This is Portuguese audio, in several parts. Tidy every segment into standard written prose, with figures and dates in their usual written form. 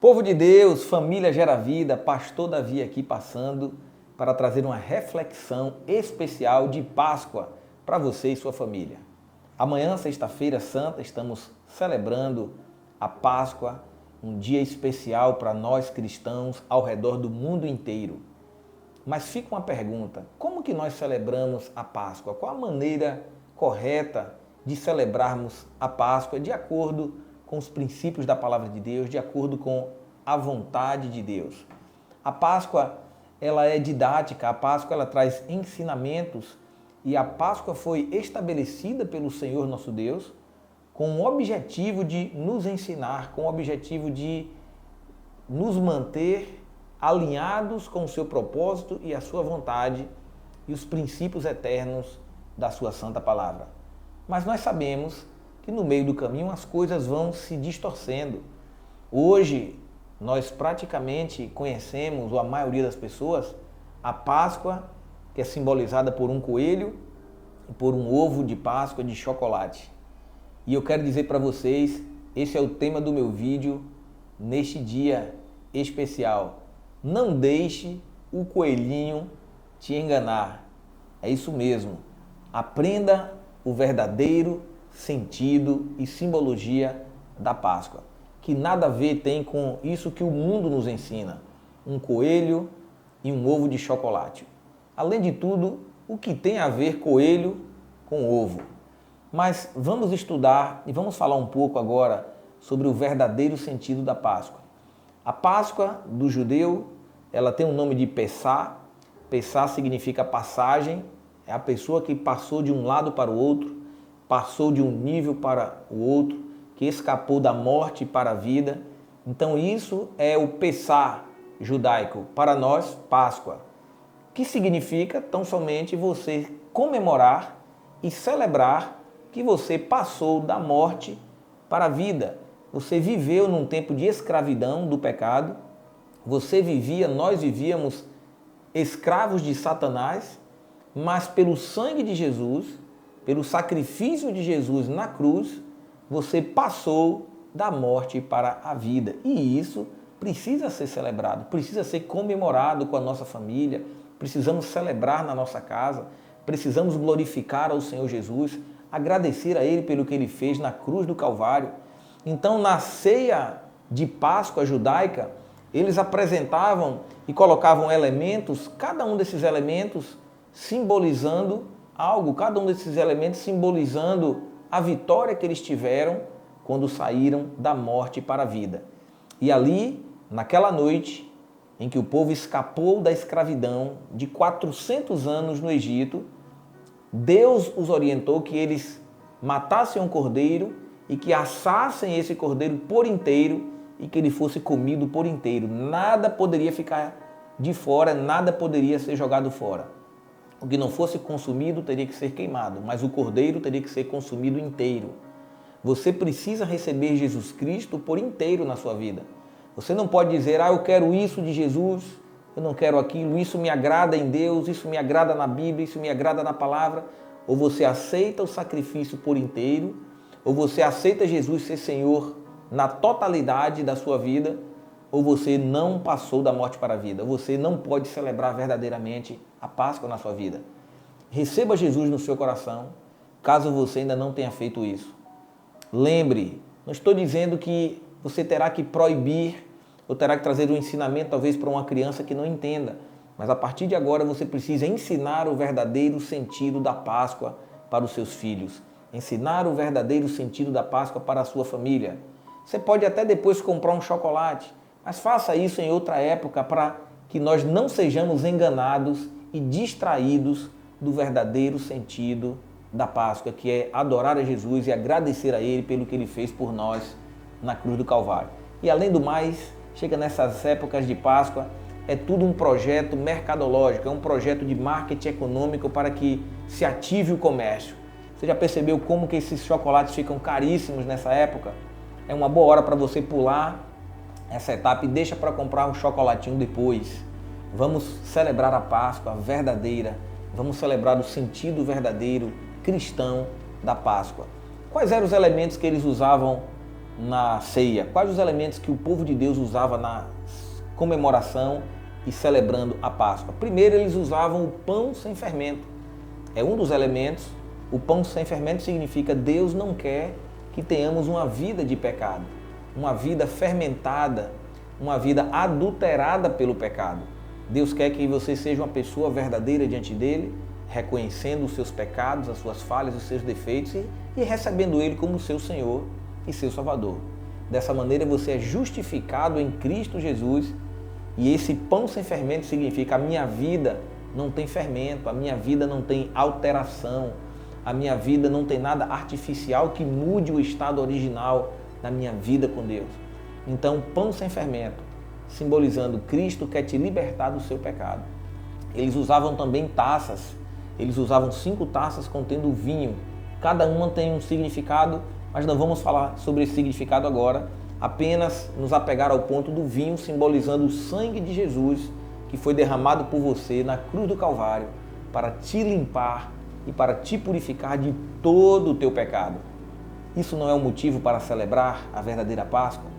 Povo de Deus, família Gera Vida, Pastor Davi aqui passando para trazer uma reflexão especial de Páscoa para você e sua família. Amanhã, sexta-feira santa, estamos celebrando a Páscoa, um dia especial para nós cristãos ao redor do mundo inteiro. Mas fica uma pergunta, como que nós celebramos a Páscoa? Qual a maneira correta de celebrarmos a Páscoa de acordo com os princípios da palavra de Deus, de acordo com a vontade de Deus? A Páscoa, ela é didática, a Páscoa ela traz ensinamentos e a Páscoa foi estabelecida pelo Senhor nosso Deus com o objetivo de nos ensinar, com o objetivo de nos manter alinhados com o seu propósito e a sua vontade e os princípios eternos da sua santa palavra. Mas nós sabemos que no meio do caminho as coisas vão se distorcendo. Hoje, nós praticamente conhecemos, ou a maioria das pessoas, a Páscoa, que é simbolizada por um coelho e por um ovo de Páscoa de chocolate. E eu quero dizer para vocês, esse é o tema do meu vídeo neste dia especial. Não deixe o coelhinho te enganar. É isso mesmo. Aprenda o verdadeiro sentido e simbologia da Páscoa, que nada a ver tem com isso que o mundo nos ensina, um coelho e um ovo de chocolate. Além de tudo, o que tem a ver coelho com ovo? Mas vamos estudar e vamos falar um pouco agora sobre o verdadeiro sentido da Páscoa. A Páscoa do judeu, ela tem o nome de Pessá. Pessá significa passagem, é a pessoa que passou de um lado para o outro, passou de um nível para o outro, que escapou da morte para a vida. Então isso é o Pessá judaico, para nós, Páscoa, que significa tão somente você comemorar e celebrar que você passou da morte para a vida. Você viveu num tempo de escravidão do pecado, nós vivíamos escravos de Satanás, mas pelo sangue de Jesus, pelo sacrifício de Jesus na cruz, você passou da morte para a vida. E isso precisa ser celebrado, precisa ser comemorado com a nossa família, precisamos celebrar na nossa casa, precisamos glorificar ao Senhor Jesus, agradecer a Ele pelo que Ele fez na cruz do Calvário. Então, na ceia de Páscoa judaica, eles apresentavam e colocavam elementos, cada um desses elementos simbolizando algo, cada um desses elementos simbolizando a vitória que eles tiveram quando saíram da morte para a vida. E ali, naquela noite, em que o povo escapou da escravidão de 400 anos no Egito, Deus os orientou que eles matassem um cordeiro e que assassem esse cordeiro por inteiro e que ele fosse comido por inteiro. Nada poderia ficar de fora, nada poderia ser jogado fora. O que não fosse consumido teria que ser queimado, mas o cordeiro teria que ser consumido inteiro. Você precisa receber Jesus Cristo por inteiro na sua vida. Você não pode dizer, eu quero isso de Jesus, eu não quero aquilo, isso me agrada em Deus, isso me agrada na Bíblia, isso me agrada na palavra. Ou você aceita o sacrifício por inteiro, ou você aceita Jesus ser Senhor na totalidade da sua vida, ou você não passou da morte para a vida. Você não pode celebrar verdadeiramente a Páscoa na sua vida. Receba Jesus no seu coração, caso você ainda não tenha feito isso. Lembre, não estou dizendo que você terá que proibir ou terá que trazer um ensinamento talvez para uma criança que não entenda, mas a partir de agora você precisa ensinar o verdadeiro sentido da Páscoa para os seus filhos, ensinar o verdadeiro sentido da Páscoa para a sua família. Você pode até depois comprar um chocolate, mas faça isso em outra época para que nós não sejamos enganados e distraídos do verdadeiro sentido da Páscoa, que é adorar a Jesus e agradecer a Ele pelo que Ele fez por nós na cruz do Calvário. E além do mais, chega nessas épocas de Páscoa, é tudo um projeto mercadológico, é um projeto de marketing econômico para que se ative o comércio. Você já percebeu como que esses chocolates ficam caríssimos nessa época? É uma boa hora para você pular essa etapa e deixa para comprar um chocolatinho depois. Vamos celebrar a Páscoa verdadeira, vamos celebrar o sentido verdadeiro cristão da Páscoa. Quais eram os elementos que eles usavam na ceia? Quais os elementos que o povo de Deus usava na comemoração e celebrando a Páscoa? Primeiro, eles usavam o pão sem fermento. É um dos elementos. O pão sem fermento significa Deus não quer que tenhamos uma vida de pecado, uma vida fermentada, uma vida adulterada pelo pecado. Deus quer que você seja uma pessoa verdadeira diante dele, reconhecendo os seus pecados, as suas falhas, os seus defeitos e recebendo ele como seu Senhor e seu Salvador. Dessa maneira você é justificado em Cristo Jesus, e esse pão sem fermento significa a minha vida não tem fermento, a minha vida não tem alteração, a minha vida não tem nada artificial que mude o estado original da minha vida com Deus. Então, pão sem fermento, simbolizando Cristo quer te libertar do seu pecado. Eles usavam também taças. Eles usavam 5 taças contendo vinho. Cada uma tem um significado, mas não vamos falar sobre esse significado agora. Apenas nos apegar ao ponto do vinho, simbolizando o sangue de Jesus que foi derramado por você na cruz do Calvário para te limpar e para te purificar de todo o teu pecado. Isso não é um motivo para celebrar a verdadeira Páscoa?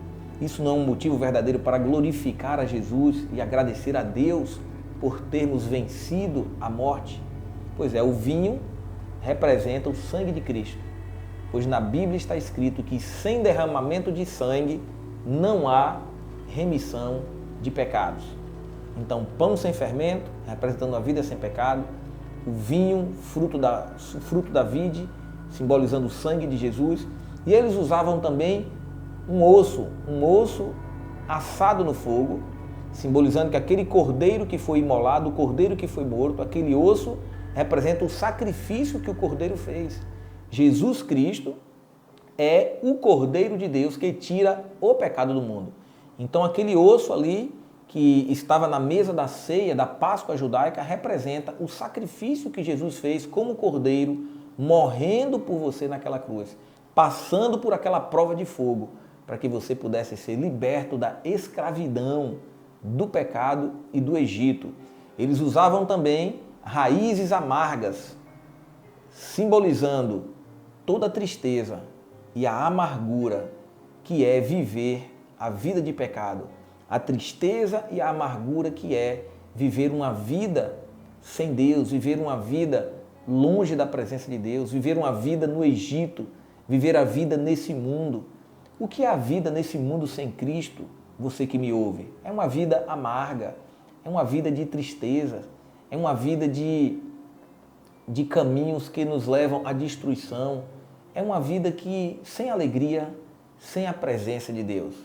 Isso não é um motivo verdadeiro para glorificar a Jesus e agradecer a Deus por termos vencido a morte? Pois é, o vinho representa o sangue de Cristo, pois na Bíblia está escrito que sem derramamento de sangue não há remissão de pecados. Então, pão sem fermento, representando a vida sem pecado, o vinho, fruto da vide, simbolizando o sangue de Jesus, e eles usavam também um osso assado no fogo, simbolizando que aquele cordeiro que foi imolado, o cordeiro que foi morto, aquele osso representa o sacrifício que o cordeiro fez. Jesus Cristo é o Cordeiro de Deus que tira o pecado do mundo. Então aquele osso ali que estava na mesa da ceia, da Páscoa judaica, representa o sacrifício que Jesus fez como cordeiro, morrendo por você naquela cruz, passando por aquela prova de fogo, para que você pudesse ser liberto da escravidão, do pecado e do Egito. Eles usavam também raízes amargas, simbolizando toda a tristeza e a amargura que é viver a vida de pecado. A tristeza e a amargura que é viver uma vida sem Deus, viver uma vida longe da presença de Deus, viver uma vida no Egito, viver a vida nesse mundo. O que é a vida nesse mundo sem Cristo, você que me ouve? É uma vida amarga, é uma vida de tristeza, é uma vida de caminhos que nos levam à destruição, é uma vida que sem alegria, sem a presença de Deus.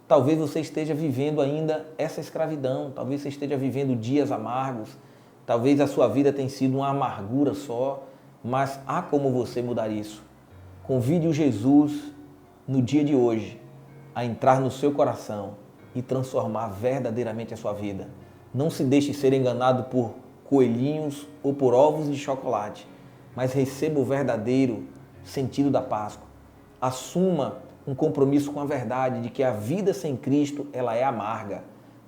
Talvez você esteja vivendo ainda essa escravidão, talvez você esteja vivendo dias amargos, talvez a sua vida tenha sido uma amargura só, mas há como você mudar isso. Convide o Jesus no dia de hoje a entrar no seu coração e transformar verdadeiramente a sua vida. Não se deixe ser enganado por coelhinhos ou por ovos de chocolate, mas receba o verdadeiro sentido da Páscoa. Assuma um compromisso com a verdade de que a vida sem Cristo, ela é amarga.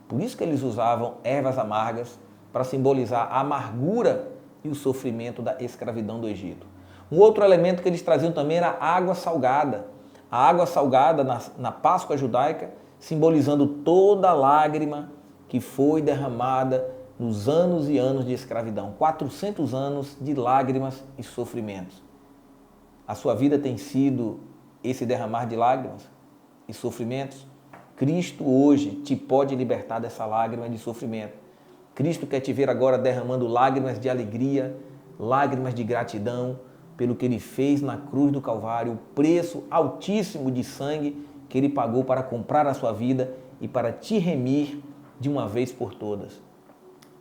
Por isso que eles usavam ervas amargas para simbolizar a amargura e o sofrimento da escravidão do Egito. Um outro elemento que eles traziam também era a água salgada. A água salgada na Páscoa judaica, simbolizando toda a lágrima que foi derramada nos anos e anos de escravidão. 400 anos de lágrimas e sofrimentos. A sua vida tem sido esse derramar de lágrimas e sofrimentos? Cristo hoje te pode libertar dessa lágrima e de sofrimento. Cristo quer te ver agora derramando lágrimas de alegria, lágrimas de gratidão pelo que Ele fez na cruz do Calvário, o preço altíssimo de sangue que Ele pagou para comprar a sua vida e para te remir de uma vez por todas.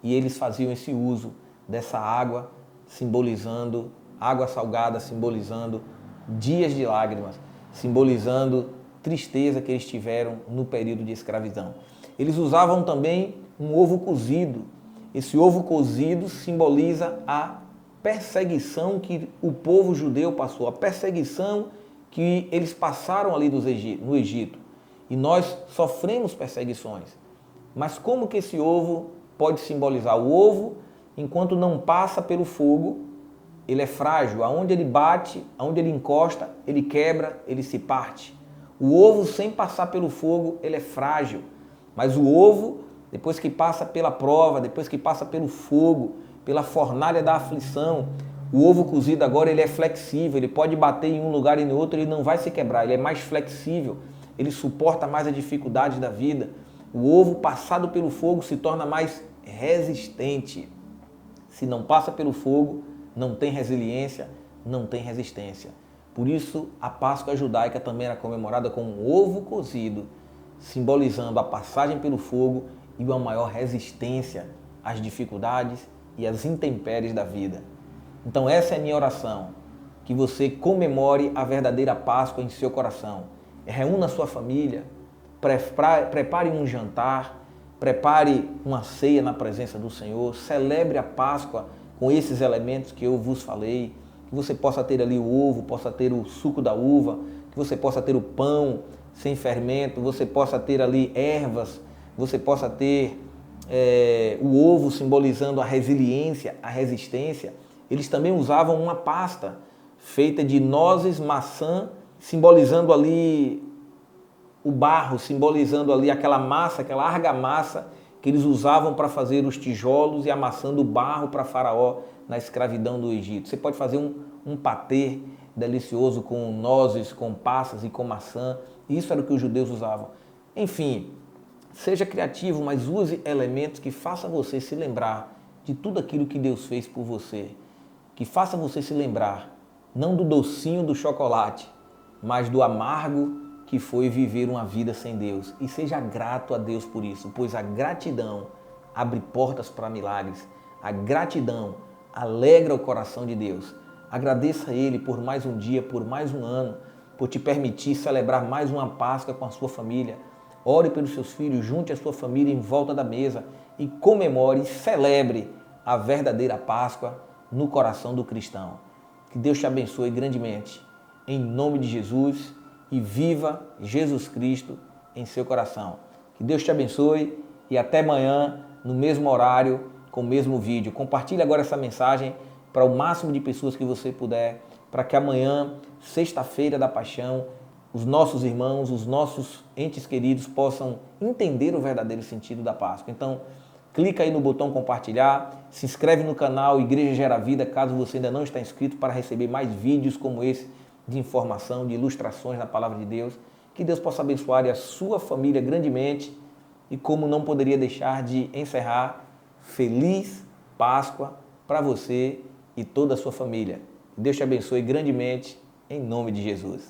E eles faziam esse uso dessa água, simbolizando, água salgada, simbolizando dias de lágrimas, simbolizando tristeza que eles tiveram no período de escravidão. Eles usavam também um ovo cozido. Esse ovo cozido simboliza a perseguição que o povo judeu passou, a perseguição que eles passaram ali no Egito. E nós sofremos perseguições. Mas como que esse ovo pode simbolizar? O ovo, enquanto não passa pelo fogo, ele é frágil. Aonde ele bate, aonde ele encosta, ele quebra, ele se parte. O ovo, sem passar pelo fogo, ele é frágil. Mas o ovo, depois que passa pela prova, depois que passa pelo fogo, pela fornalha da aflição, o ovo cozido agora ele é flexível, ele pode bater em um lugar e no outro, ele não vai se quebrar, ele é mais flexível, ele suporta mais as dificuldades da vida. O ovo passado pelo fogo se torna mais resistente. Se não passa pelo fogo, não tem resiliência, não tem resistência. Por isso, a Páscoa judaica também era comemorada com um ovo cozido, simbolizando a passagem pelo fogo e uma maior resistência às dificuldades e às intempéries da vida. Então essa é a minha oração, que você comemore a verdadeira Páscoa em seu coração. Reúna a sua família, prepare um jantar, prepare uma ceia na presença do Senhor, celebre a Páscoa com esses elementos que eu vos falei, que você possa ter ali o ovo, possa ter o suco da uva, que você possa ter o pão sem fermento, você possa ter ali ervas, você possa ter o ovo simbolizando a resiliência, a resistência. Eles também usavam uma pasta feita de nozes, maçã, simbolizando ali o barro, simbolizando ali aquela massa, aquela argamassa que eles usavam para fazer os tijolos e amassando o barro para Faraó na escravidão do Egito. Você pode fazer um patê delicioso com nozes, com passas e com maçã. Isso era o que os judeus usavam. Enfim, seja criativo, mas use elementos que façam você se lembrar de tudo aquilo que Deus fez por você. Que faça você se lembrar, não do docinho do chocolate, mas do amargo que foi viver uma vida sem Deus. E seja grato a Deus por isso, pois a gratidão abre portas para milagres. A gratidão alegra o coração de Deus. Agradeça a Ele por mais um dia, por mais um ano, por te permitir celebrar mais uma Páscoa com a sua família. Ore pelos seus filhos, junte a sua família em volta da mesa e comemore e celebre a verdadeira Páscoa no coração do cristão. Que Deus te abençoe grandemente, em nome de Jesus, e viva Jesus Cristo em seu coração. Que Deus te abençoe e até amanhã, no mesmo horário, com o mesmo vídeo. Compartilhe agora essa mensagem para o máximo de pessoas que você puder, para que amanhã, sexta-feira da Paixão, os nossos irmãos, os nossos entes queridos possam entender o verdadeiro sentido da Páscoa. Então, clica aí no botão compartilhar, se inscreve no canal Igreja Gera Vida, caso você ainda não está inscrito, para receber mais vídeos como esse, de informação, de ilustrações na Palavra de Deus. Que Deus possa abençoar a sua família grandemente. E como não poderia deixar de encerrar, feliz Páscoa para você e toda a sua família. Que Deus te abençoe grandemente, em nome de Jesus.